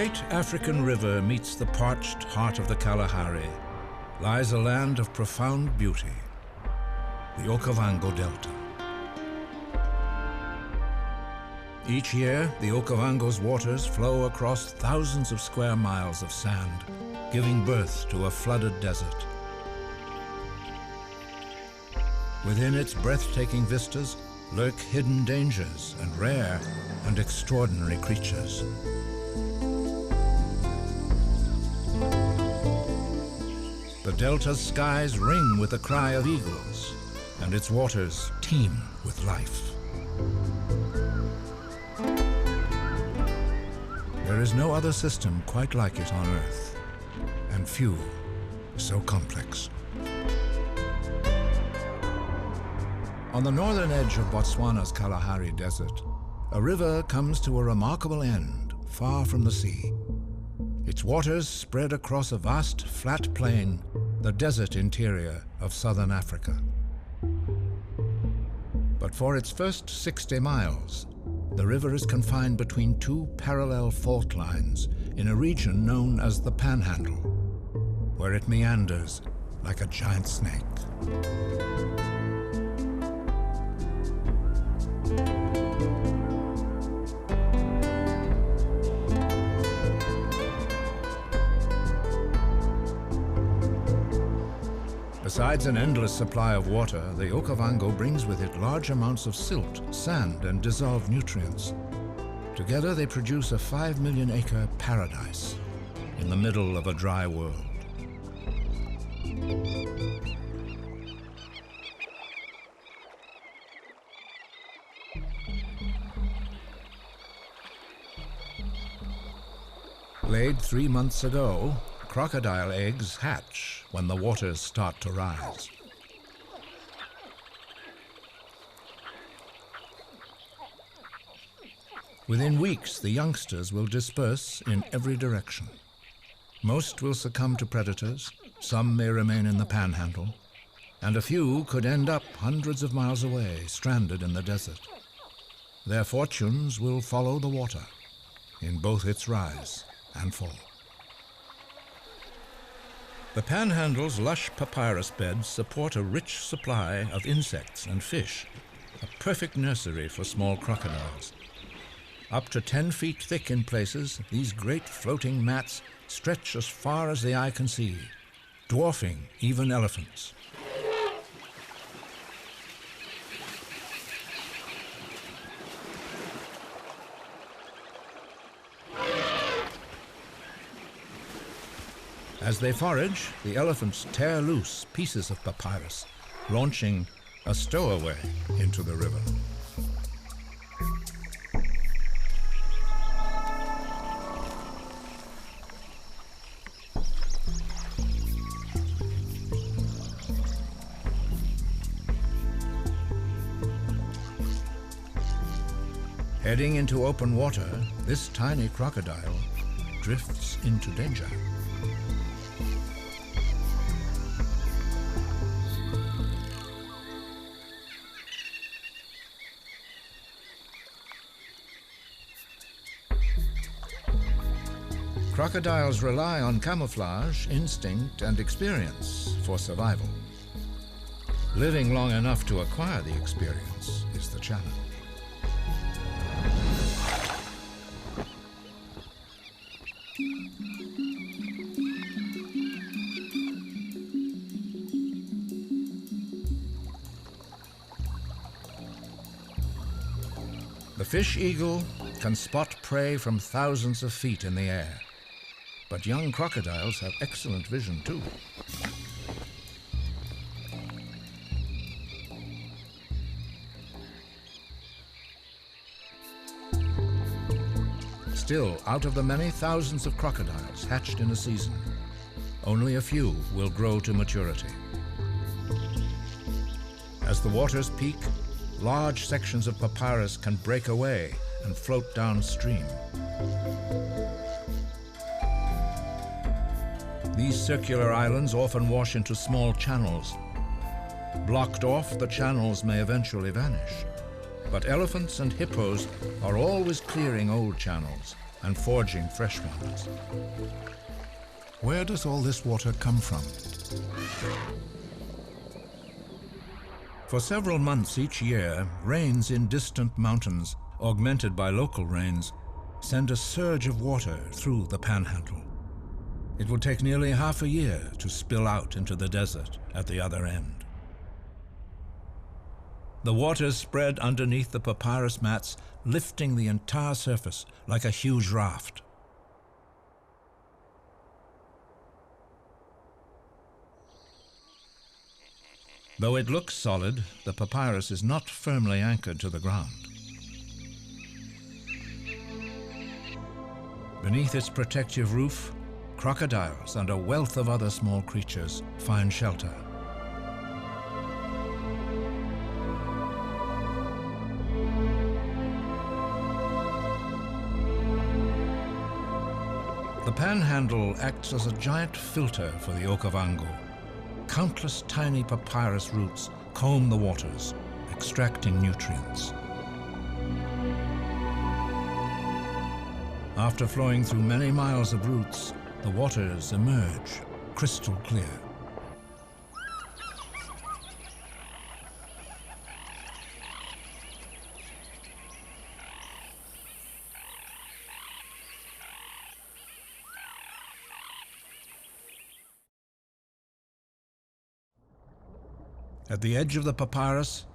great African river meets the parched heart of the Kalahari lies a land of profound beauty, the Okavango Delta. Each year, the Okavango's waters flow across thousands of square miles of sand, giving birth to a flooded desert. Within its breathtaking vistas lurk hidden dangers and rare and extraordinary creatures. The delta's skies ring with the cry of eagles, and its waters teem with life. There is no other system quite like it on Earth, and few so complex. On the northern edge of Botswana's Kalahari Desert, a river comes to a remarkable end, far from the sea. Its waters spread across a vast flat plain, the desert interior of southern Africa. But for its first 60 miles, the river is confined between two parallel fault lines in a region known as the Panhandle, where it meanders like a giant snake. Besides an endless supply of water, the Okavango brings with it large amounts of silt, sand, and dissolved nutrients. Together they produce a 5 million acre paradise in the middle of a dry world. Laid 3 months ago, crocodile eggs hatch when the waters start to rise. Within weeks, the youngsters will disperse in every direction. Most will succumb to predators, some may remain in the Panhandle, and a few could end up hundreds of miles away, stranded in the desert. Their fortunes will follow the water in both its rise and fall. The Panhandle's lush papyrus beds support a rich supply of insects and fish, a perfect nursery for small crocodiles. Up to 10 feet thick in places, these great floating mats stretch as far as the eye can see, dwarfing even elephants. As they forage, the elephants tear loose pieces of papyrus, launching a stowaway into the river. Heading into open water, this tiny crocodile drifts into danger. Crocodiles rely on camouflage, instinct, and experience for survival. Living long enough to acquire the experience is the challenge. The fish eagle can spot prey from thousands of feet in the air. But young crocodiles have excellent vision too. Still, out of the many thousands of crocodiles hatched in a season, only a few will grow to maturity. As the waters peak, large sections of papyrus can break away and float downstream. These circular islands often wash into small channels. Blocked off, the channels may eventually vanish. But elephants and hippos are always clearing old channels and forging fresh ones. Where does all this water come from? For several months each year, rains in distant mountains, augmented by local rains, send a surge of water through the Panhandle. It will take nearly half a year to spill out into the desert at the other end. The waters spread underneath the papyrus mats, lifting the entire surface like a huge raft. Though it looks solid, the papyrus is not firmly anchored to the ground. Beneath its protective roof, crocodiles and a wealth of other small creatures find shelter. The Panhandle acts as a giant filter for the Okavango. Countless tiny papyrus roots comb the waters, extracting nutrients. After flowing through many miles of roots, the waters emerge crystal clear. At the edge of the papyrus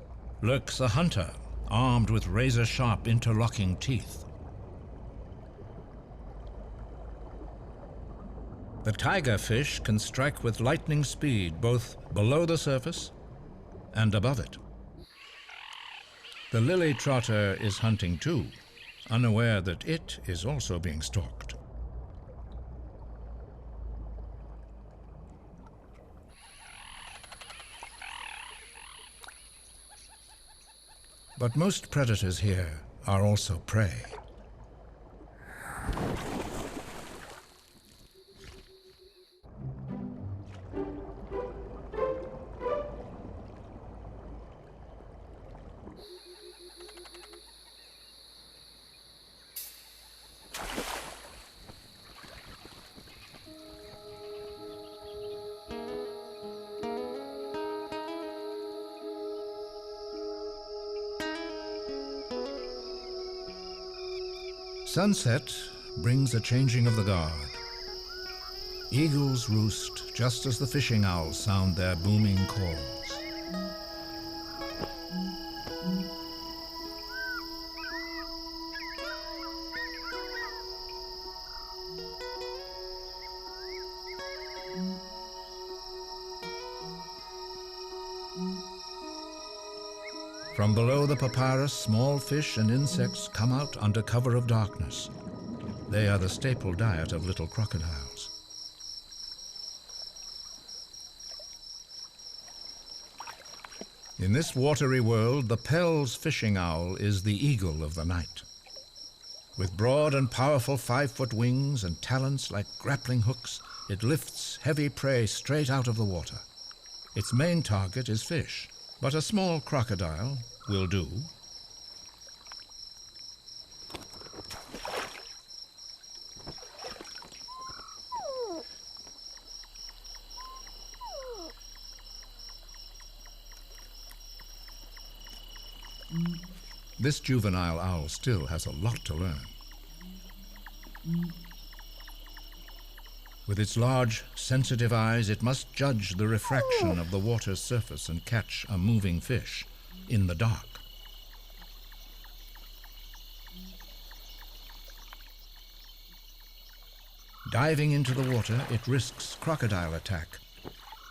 lurks a hunter armed with razor-sharp interlocking teeth. The tiger fish can strike with lightning speed both below the surface and above it. The lily trotter is hunting too, unaware that it is also being stalked. But most predators here are also prey. Sunset brings a changing of the guard. Eagles roost just as the fishing owls sound their booming calls. From below the papyrus, small fish and insects come out under cover of darkness. They are the staple diet of little crocodiles. In this watery world, the Pell's fishing owl is the eagle of the night. With broad and powerful 5-foot wings and talons like grappling hooks, it lifts heavy prey straight out of the water. Its main target is fish, but a small crocodile will do. This juvenile owl still has a lot to learn. With its large, sensitive eyes, it must judge the refraction of the water's surface and catch a moving fish in the dark. Diving into the water, it risks crocodile attack,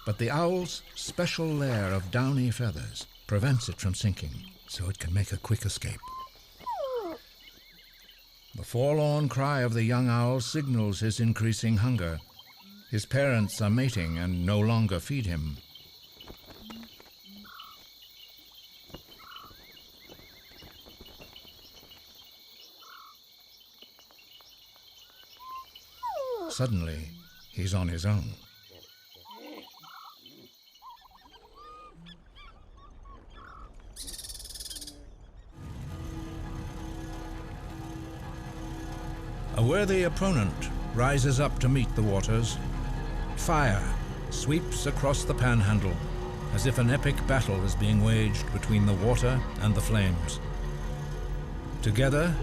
but the owl's special layer of downy feathers prevents it from sinking, so it can make a quick escape. The forlorn cry of the young owl signals his increasing hunger. His parents are mating and no longer feed him. Suddenly, he's on his own. A worthy opponent rises up to meet the waters. Fire sweeps across the Panhandle as if an epic battle is being waged between the water and the flames. Together,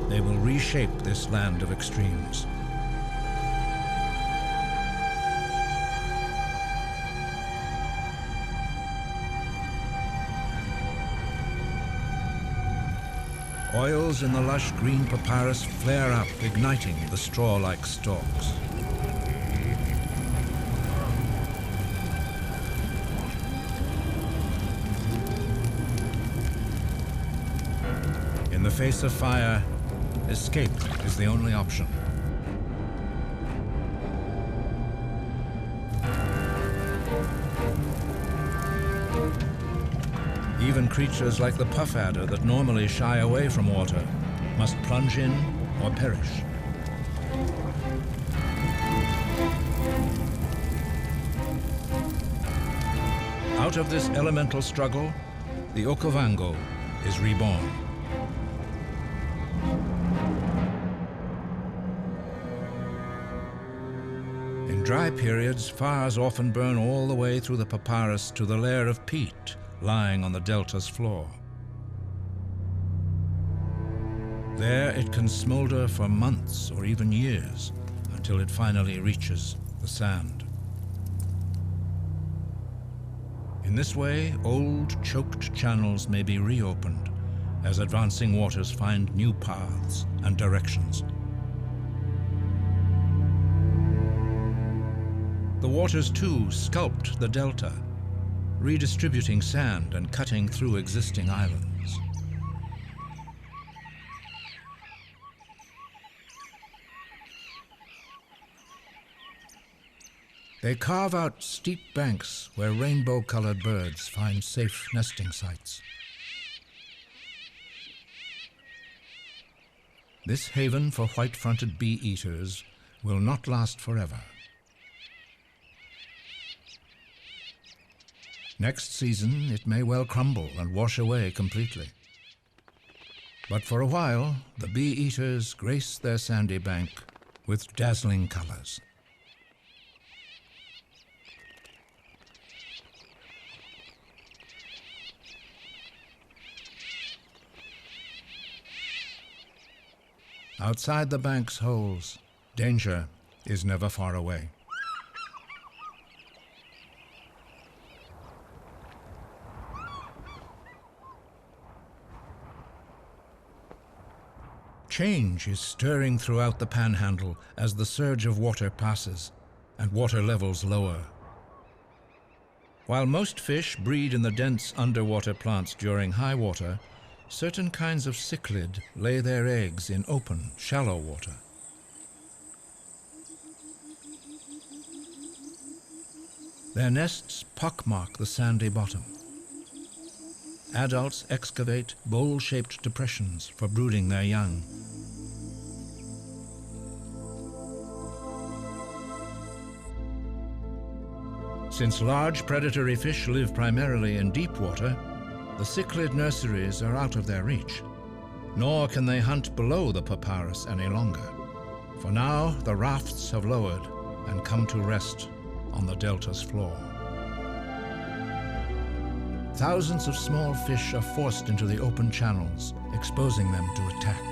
they will reshape this land of extremes. Oils in the lush green papyrus flare up, igniting the straw-like stalks. In the face of fire, escape is the only option. Even creatures like the puff adder that normally shy away from water must plunge in or perish. Out of this elemental struggle, the Okavango is reborn. In dry periods, fires often burn all the way through the papyrus to the layer of peat lying on the delta's floor. There it can smolder for months or even years until it finally reaches the sand. In this way, old, choked channels may be reopened as advancing waters find new paths and directions. The waters, too, sculpt the delta, redistributing sand and cutting through existing islands. They carve out steep banks where rainbow-colored birds find safe nesting sites. This haven for white-fronted bee-eaters will not last forever. Next season, it may well crumble and wash away completely. But for a while, the bee-eaters grace their sandy bank with dazzling colors. Outside the bank's holes, danger is never far away. Change is stirring throughout the Panhandle as the surge of water passes and water levels lower. While most fish breed in the dense underwater plants during high water, certain kinds of cichlid lay their eggs in open, shallow water. Their nests pockmark the sandy bottom. Adults excavate bowl-shaped depressions for brooding their young. Since large predatory fish live primarily in deep water, the cichlid nurseries are out of their reach, nor can they hunt below the papyrus any longer. For now, the rafts have lowered and come to rest on the delta's floor. Thousands of small fish are forced into the open channels, exposing them to attack.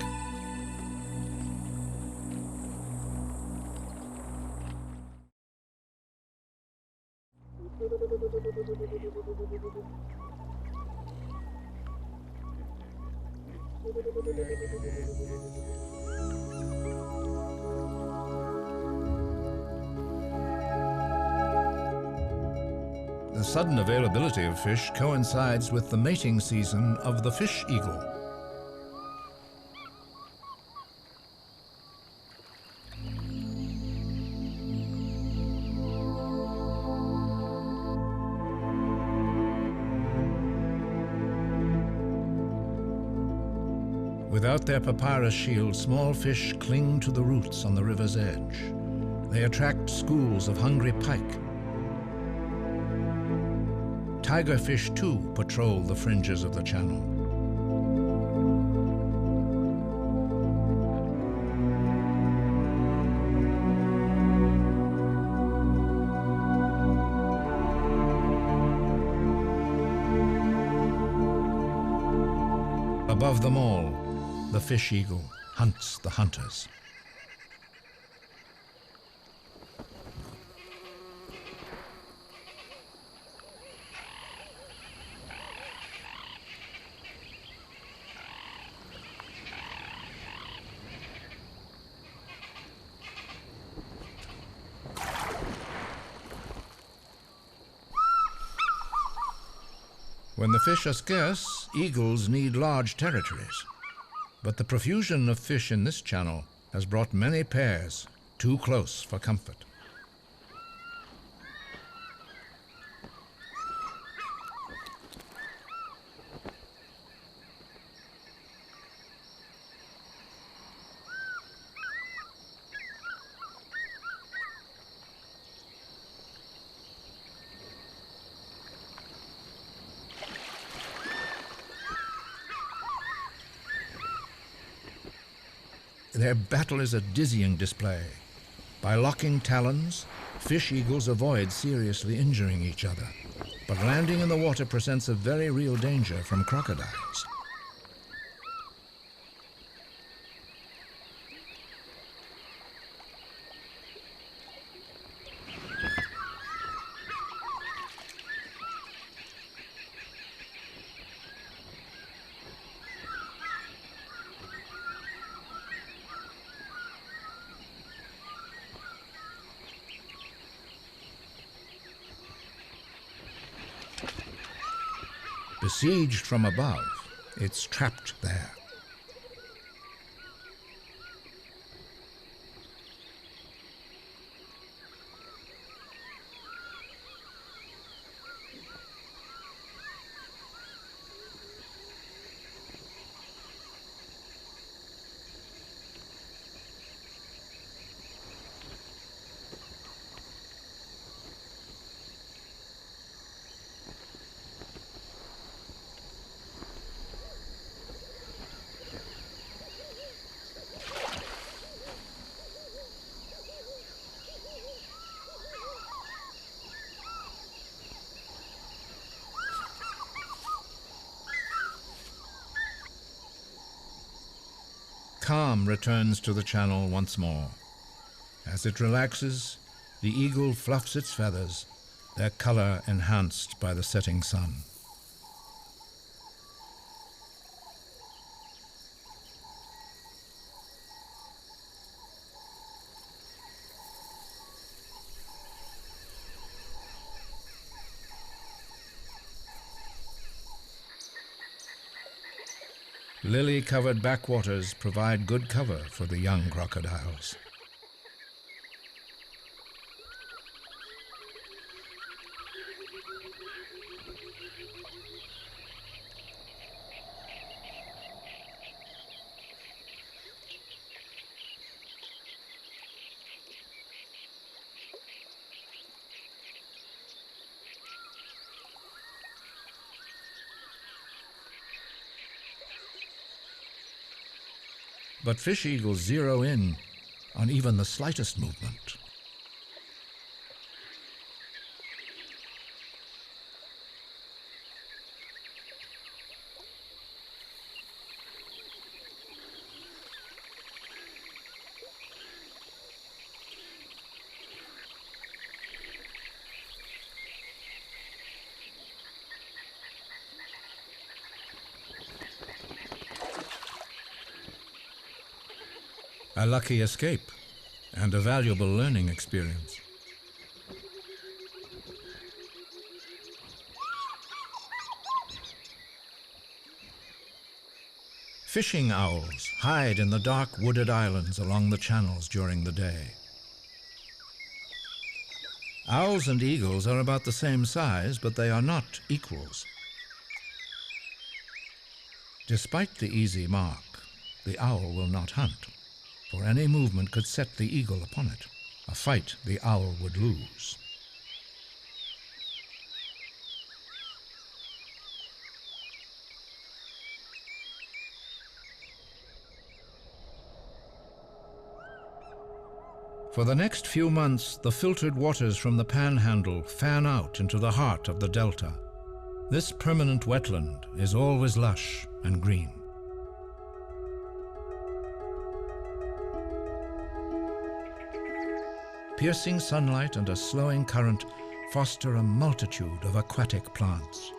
The sudden availability of fish coincides with the mating season of the fish eagle. Without their papyrus shield, small fish cling to the roots on the river's edge. They attract schools of hungry pike. Tigerfish, too, patrol the fringes of the channel. Above them all, the fish eagle hunts the hunters. When the fish are scarce, eagles need large territories. But the profusion of fish in this channel has brought many pairs too close for comfort. Their battle is a dizzying display. By locking talons, fish eagles avoid seriously injuring each other. But landing in the water presents a very real danger from crocodiles. Besieged from above, it's trapped there. Calm returns to the channel once more. As it relaxes, the eagle fluffs its feathers, their color enhanced by the setting sun. Lily-covered backwaters provide good cover for the young crocodiles. But fish eagles zero in on even the slightest movement. A lucky escape and a valuable learning experience. Fishing owls hide in the dark wooded islands along the channels during the day. Owls and eagles are about the same size, but they are not equals. Despite the easy mark, the owl will not hunt, for any movement could set the eagle upon it, a fight the owl would lose. For the next few months, the filtered waters from the Panhandle fan out into the heart of the delta. This permanent wetland is always lush and green. piercing sunlight and a slowing current foster a multitude of aquatic plants.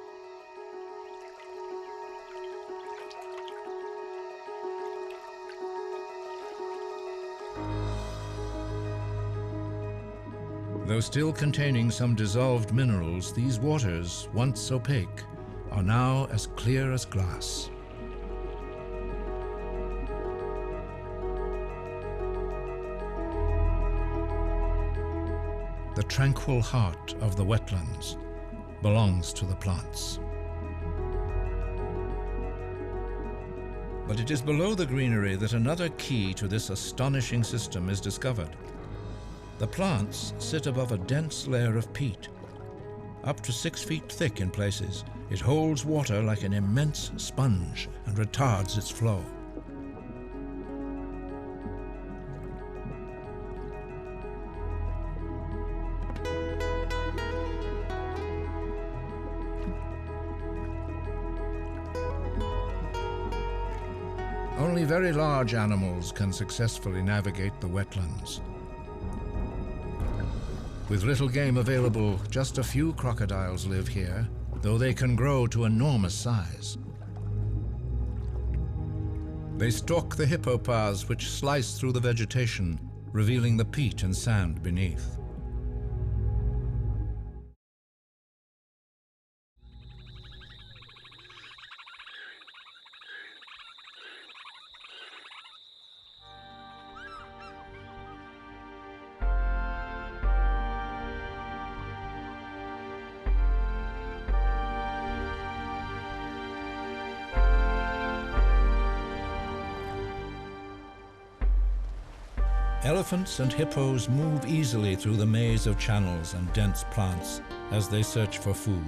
Though still containing some dissolved minerals, these waters, once opaque, are now as clear as glass. The tranquil heart of the wetlands belongs to the plants. But it is below the greenery that another key to this astonishing system is discovered. The plants sit above a dense layer of peat. Up to 6 feet thick in places, it holds water like an immense sponge and retards its flow. Only very large animals can successfully navigate the wetlands. With little game available, just a few crocodiles live here, though they can grow to enormous size. They stalk the hippo paths which slice through the vegetation, revealing the peat and sand beneath. Elephants and hippos move easily through the maze of channels and dense plants as they search for food.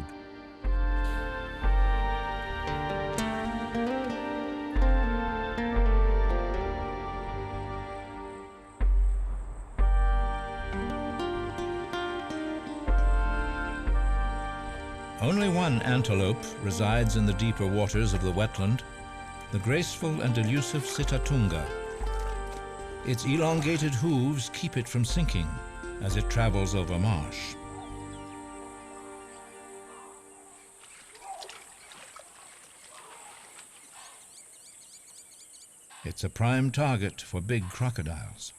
Only one antelope resides in the deeper waters of the wetland, the graceful and elusive Sitatunga. Its elongated hooves keep it from sinking as it travels over marsh. It's a prime target for big crocodiles.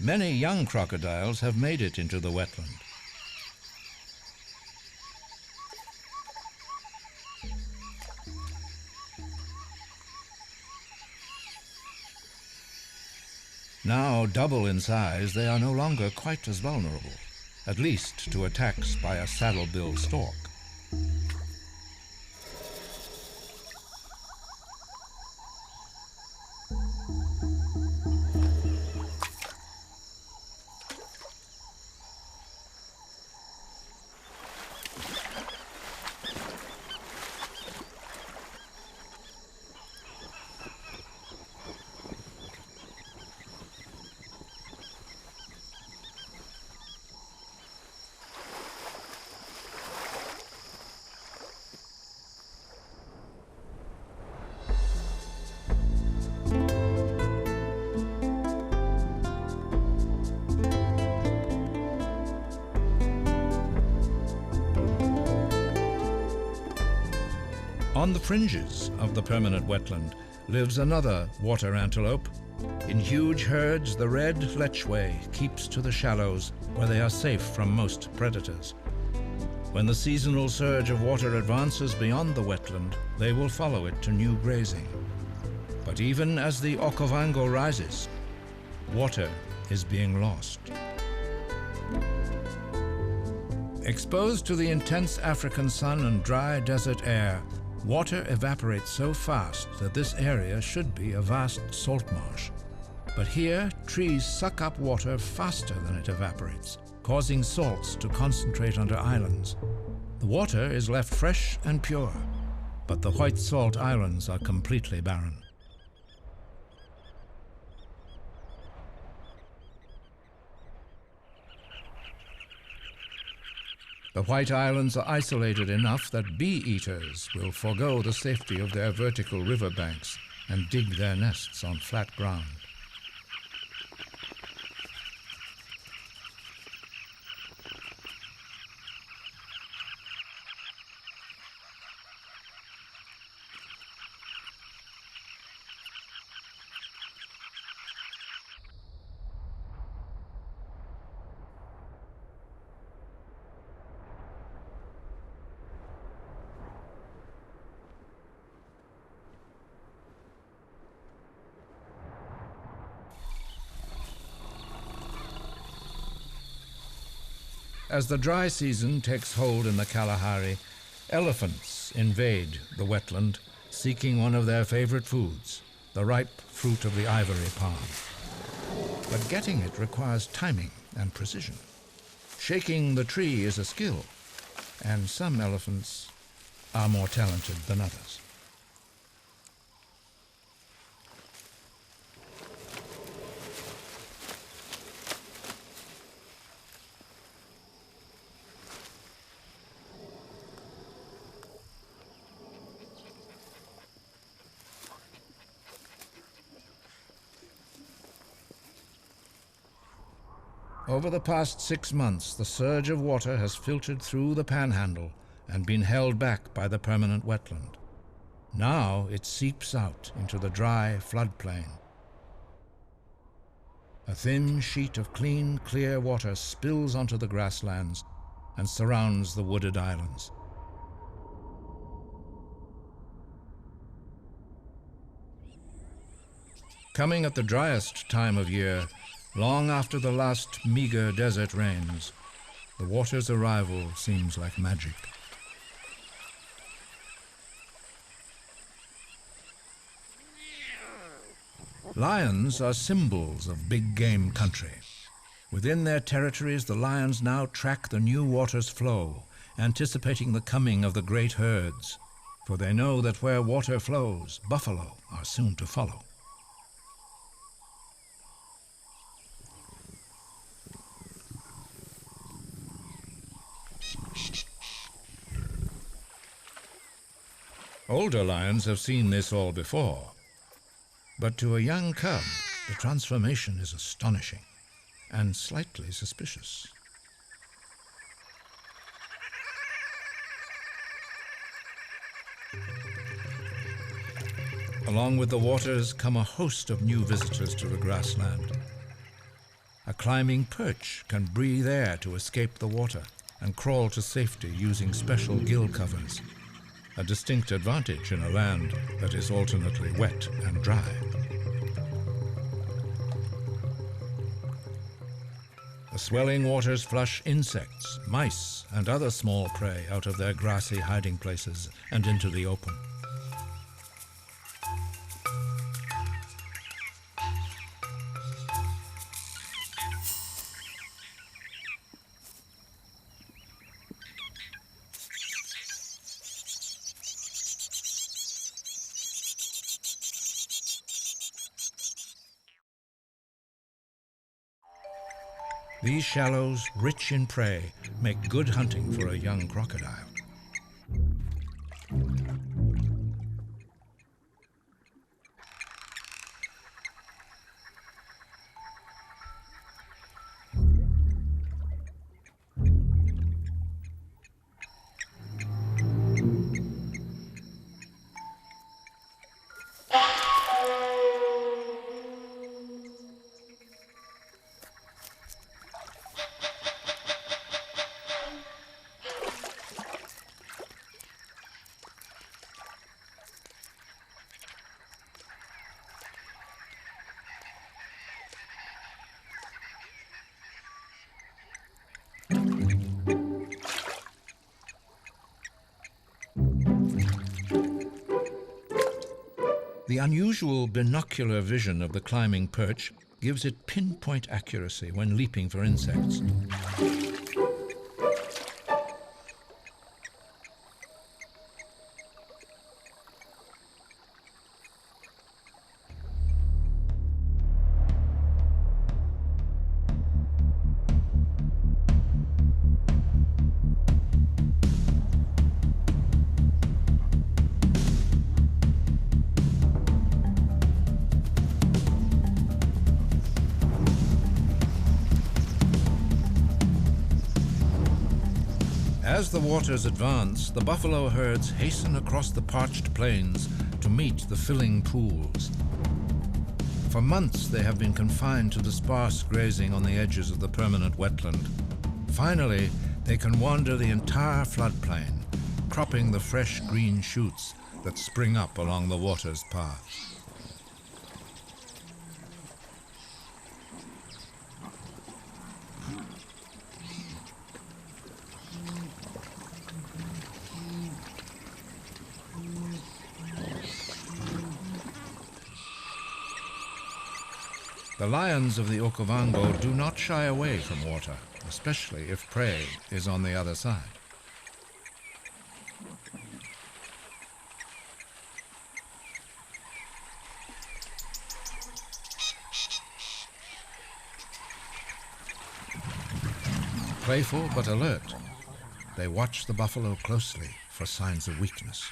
Many young crocodiles have made it into the wetland. Now double in size, they are no longer quite as vulnerable, at least to attacks by a saddle-bill stork. On the fringes of the permanent wetland lives another water antelope. In huge herds, the red lechwe keeps to the shallows where they are safe from most predators. When the seasonal surge of water advances beyond the wetland, they will follow it to new grazing. But even as the Okavango rises, water is being lost. Exposed to the intense African sun and dry desert air, water evaporates so fast that this area should be a vast salt marsh. But here, trees suck up water faster than it evaporates, causing salts to concentrate under islands. The water is left fresh and pure, but the white salt islands are completely barren. The White Islands are isolated enough that bee-eaters will forego the safety of their vertical riverbanks and dig their nests on flat ground. As the dry season takes hold in the Kalahari, elephants invade the wetland, seeking one of their favorite foods, the ripe fruit of the ivory palm. But getting it requires timing and precision. Shaking the tree is a skill, and some elephants are more talented than others. Over the past 6 months, the surge of water has filtered through the Panhandle and been held back by the permanent wetland. Now it seeps out into the dry floodplain. A thin sheet of clean, clear water spills onto the grasslands and surrounds the wooded islands. Coming at the driest time of year, long after the last meager desert rains, the water's arrival seems like magic. Lions are symbols of big game country. Within their territories, the lions now track the new water's flow, anticipating the coming of the great herds, for they know that where water flows, buffalo are soon to follow. Older lions have seen this all before, but to a young cub, the transformation is astonishing and slightly suspicious. Along with the waters come a host of new visitors to the grassland. A climbing perch can breathe air to escape the water and crawl to safety using special gill covers, a distinct advantage in a land that is alternately wet and dry. The swelling waters flush insects, mice, and other small prey out of their grassy hiding places and into the open. These shallows, rich in prey, make good hunting for a young crocodile. The unusual binocular vision of the climbing perch gives it pinpoint accuracy when leaping for insects. As the waters advance, the buffalo herds hasten across the parched plains to meet the filling pools. For months they have been confined to the sparse grazing on the edges of the permanent wetland. Finally, they can wander the entire floodplain, cropping the fresh green shoots that spring up along the water's path. The lions of the Okavango do not shy away from water, especially if prey is on the other side. Playful but alert, they watch the buffalo closely for signs of weakness.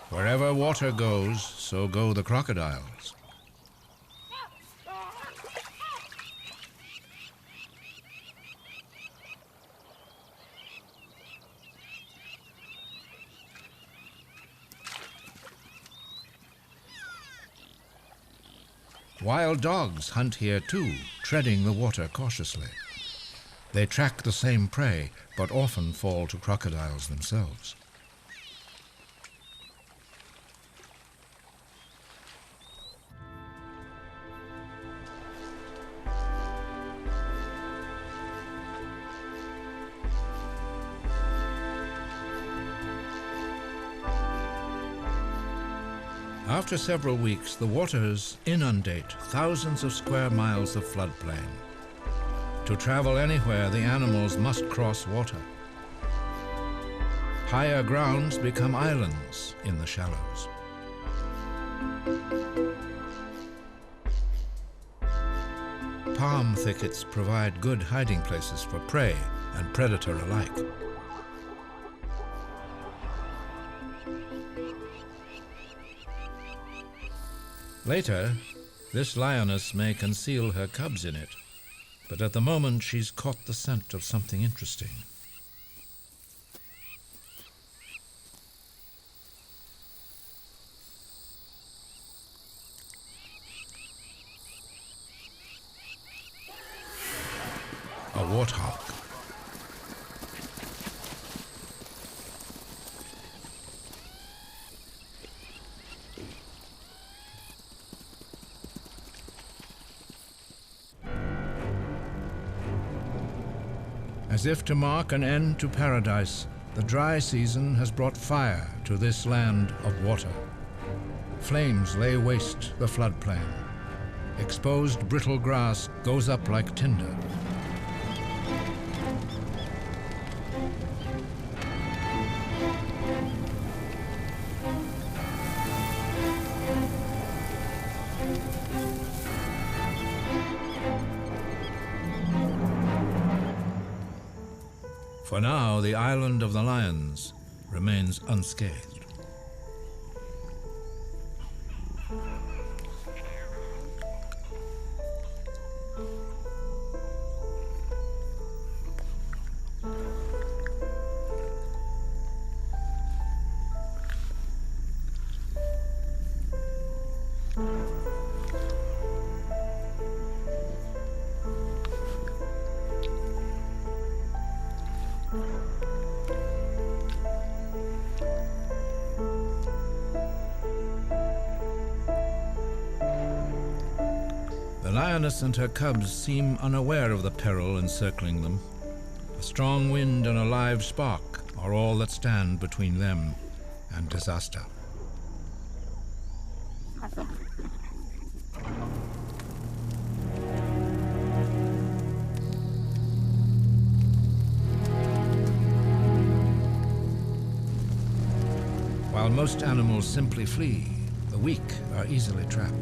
Wherever water goes, so go the crocodiles. Wild dogs hunt here too, treading the water cautiously. They track the same prey, but often fall to crocodiles themselves. After several weeks, the waters inundate thousands of square miles of floodplain. To travel anywhere, the animals must cross water. Higher grounds become islands in the shallows. Palm thickets provide good hiding places for prey and predator alike. Later, this lioness may conceal her cubs in it, but at the moment she's caught the scent of something interesting. A warthog. As if to mark an end to paradise, the dry season has brought fire to this land of water. Flames lay waste the floodplain. Exposed brittle grass goes up like tinder. For now, the island of the lions remains unscathed. The lioness and her cubs seem unaware of the peril encircling them. A strong wind and a live spark are all that stand between them and disaster. While most animals simply flee, the weak are easily trapped.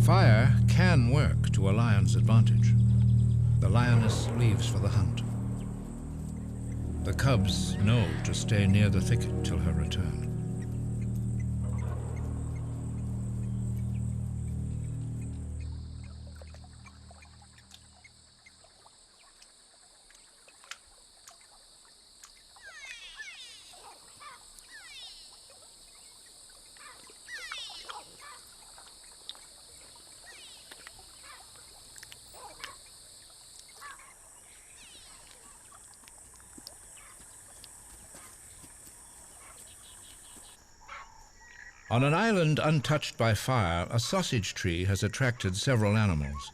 Fire can work to a lion's advantage. The lioness leaves for the hunt. The cubs know to stay near the thicket till her return. On an island untouched by fire, a sausage tree has attracted several animals.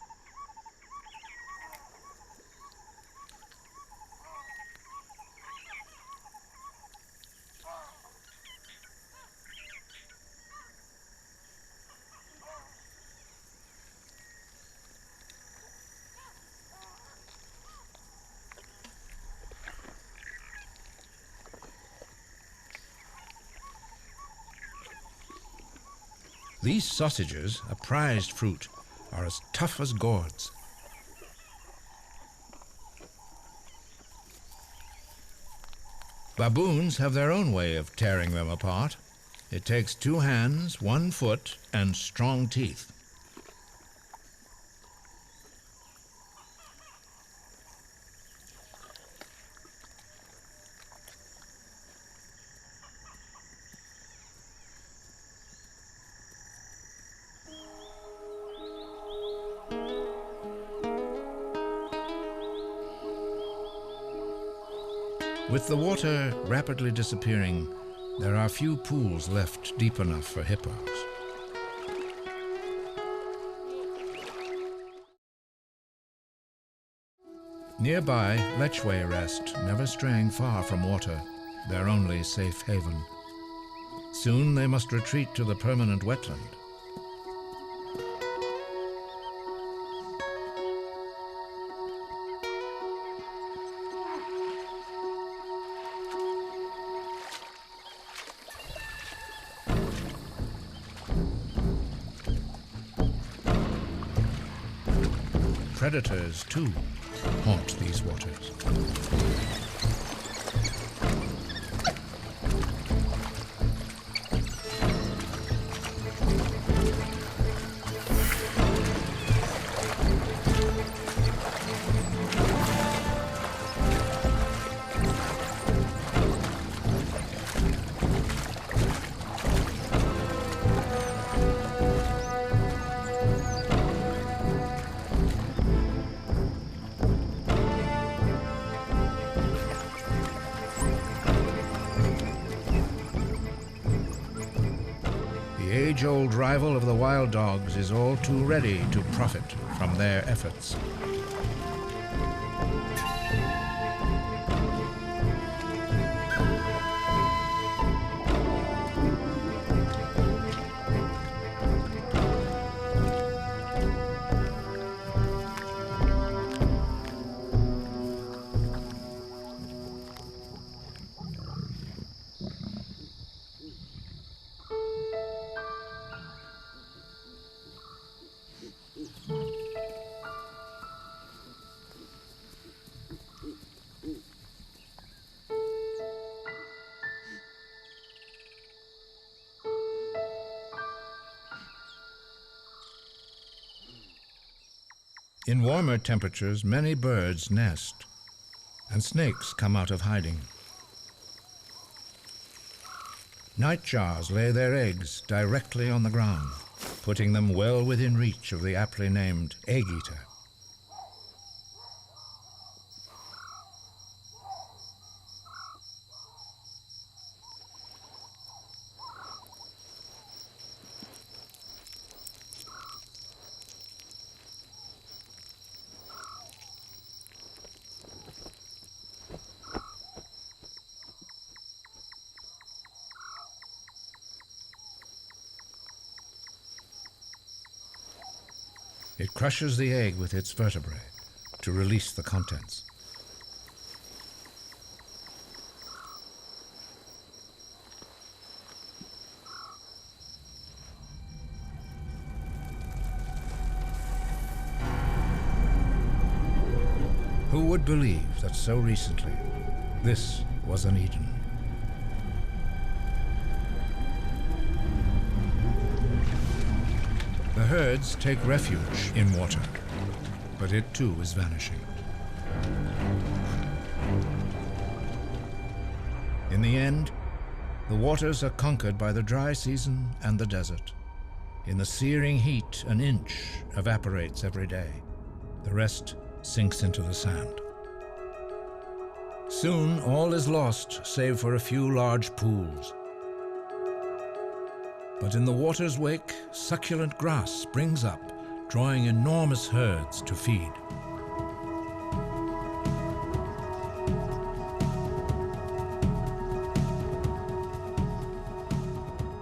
These sausages, a prized fruit, are as tough as gourds. Baboons have their own way of tearing them apart. It takes 2 hands, 1 foot, and strong teeth. With the water rapidly disappearing, there are few pools left deep enough for hippos. Nearby, lechwe rest, never straying far from water, their only safe haven. Soon they must retreat to the permanent wetland. Predators, too, haunt these waters. The age-old rival of the wild dogs is all too ready to profit from their efforts. In warmer temperatures, many birds nest, and snakes come out of hiding. Nightjars lay their eggs directly on the ground, putting them well within reach of the aptly named egg-eater. It crushes the egg with its vertebrae to release the contents. Who would believe that so recently this was an Eden? The herds take refuge in water, but it too is vanishing. In the end, the waters are conquered by the dry season and the desert. In the searing heat, an inch evaporates every day. The rest sinks into the sand. Soon all is lost, save for a few large pools. But in the water's wake, succulent grass springs up, drawing enormous herds to feed.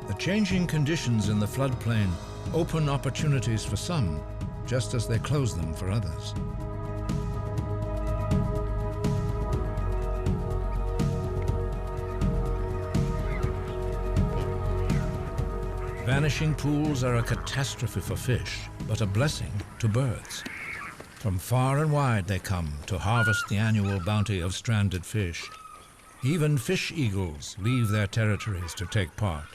The changing conditions in the floodplain open opportunities for some, just as they close them for others. Vanishing pools are a catastrophe for fish, but a blessing to birds. From far and wide they come to harvest the annual bounty of stranded fish. Even fish eagles leave their territories to take part.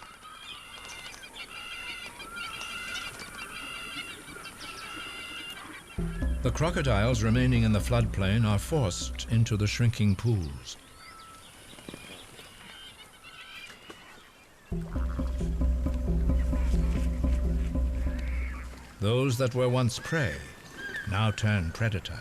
The crocodiles remaining in the floodplain are forced into the shrinking pools. Those that were once prey now turn predator.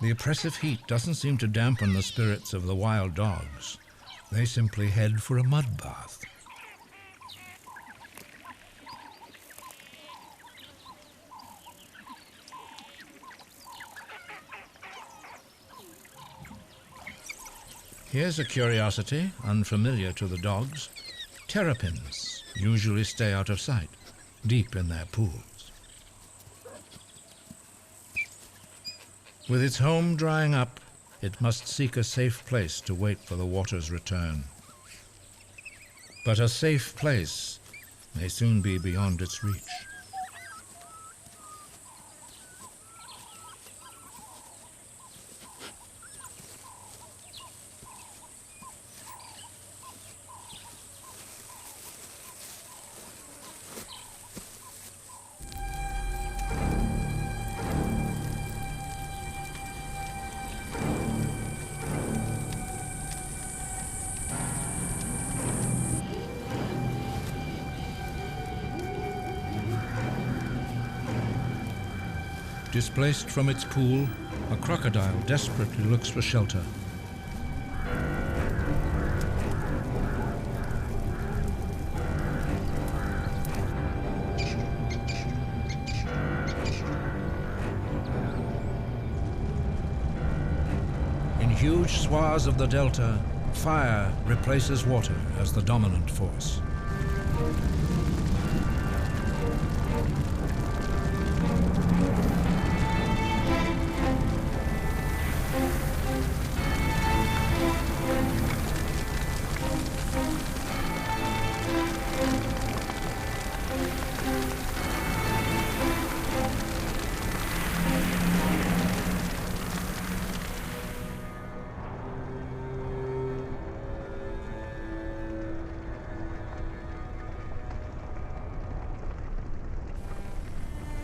The oppressive heat doesn't seem to dampen the spirits of the wild dogs. They simply head for a mud bath. Here's a curiosity, unfamiliar to the dogs. Terrapins usually stay out of sight, deep in their pools. With its home drying up, it must seek a safe place to wait for the water's return. But a safe place may soon be beyond its reach. Displaced from its pool, a crocodile desperately looks for shelter. In huge swaths of the delta, fire replaces water as the dominant force.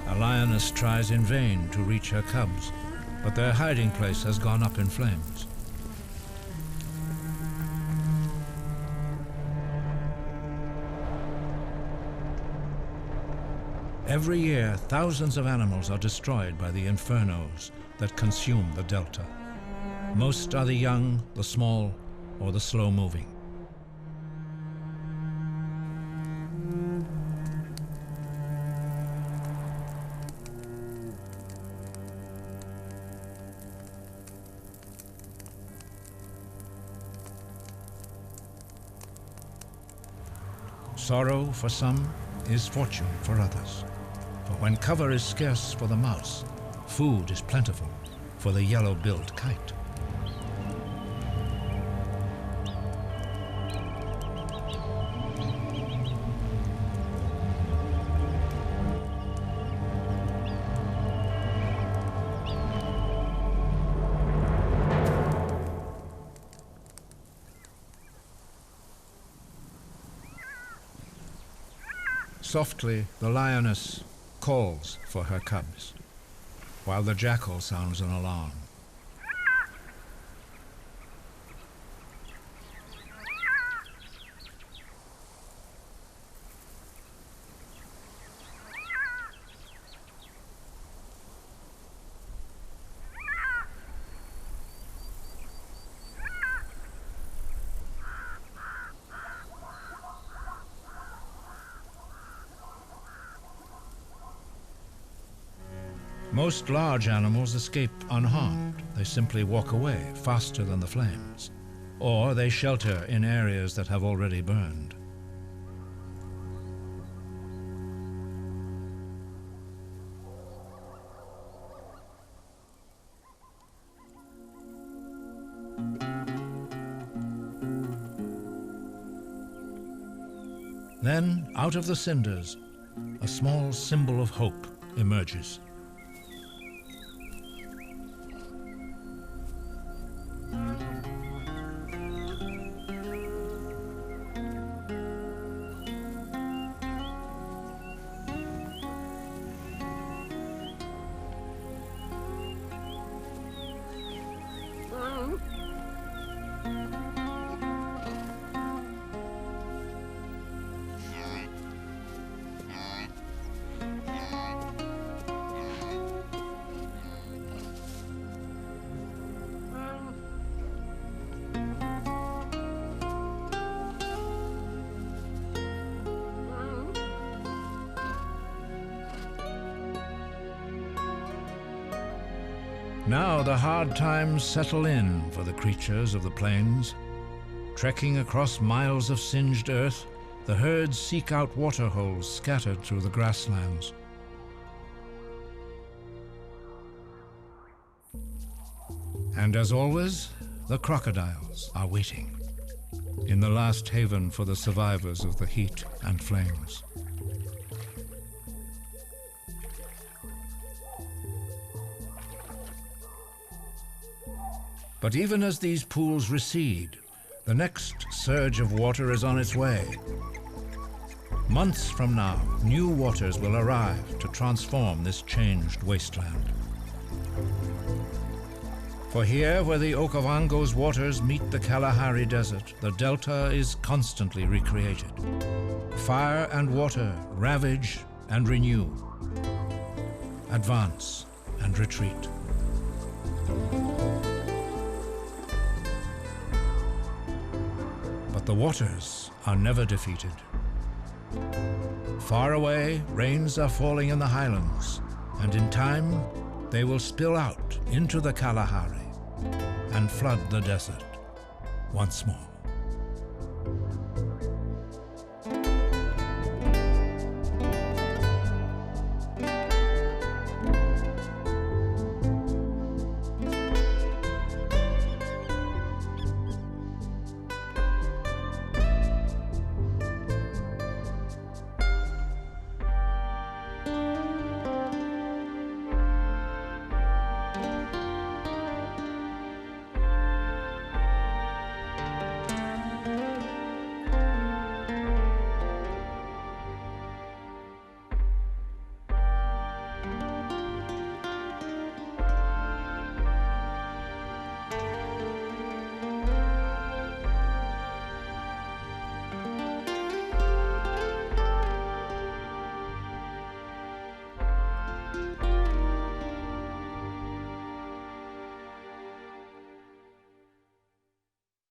A lioness tries in vain to reach her cubs, but their hiding place has gone up in flames. Every year, thousands of animals are destroyed by the infernos that consume the delta. Most are the young, the small, or the slow-moving. Sorrow for some is fortune for others. For when cover is scarce for the mouse, food is plentiful for the yellow-billed kite. Softly, the lioness calls for her cubs, while the jackal sounds an alarm. Most large animals escape unharmed. They simply walk away faster than the flames, or they shelter in areas that have already burned. Then, out of the cinders, a small symbol of hope emerges. Now the hard times settle in for the creatures of the plains. Trekking across miles of singed earth, the herds seek out waterholes scattered through the grasslands. And as always, the crocodiles are waiting in the last haven for the survivors of the heat and flames. But even as these pools recede, the next surge of water is on its way. Months from now, new waters will arrive to transform this changed wasteland. For here, where the Okavango's waters meet the Kalahari Desert, the delta is constantly recreated. Fire and water ravage and renew, advance and retreat. But the waters are never defeated. Far away, rains are falling in the highlands, and in time, they will spill out into the Kalahari and flood the desert once more.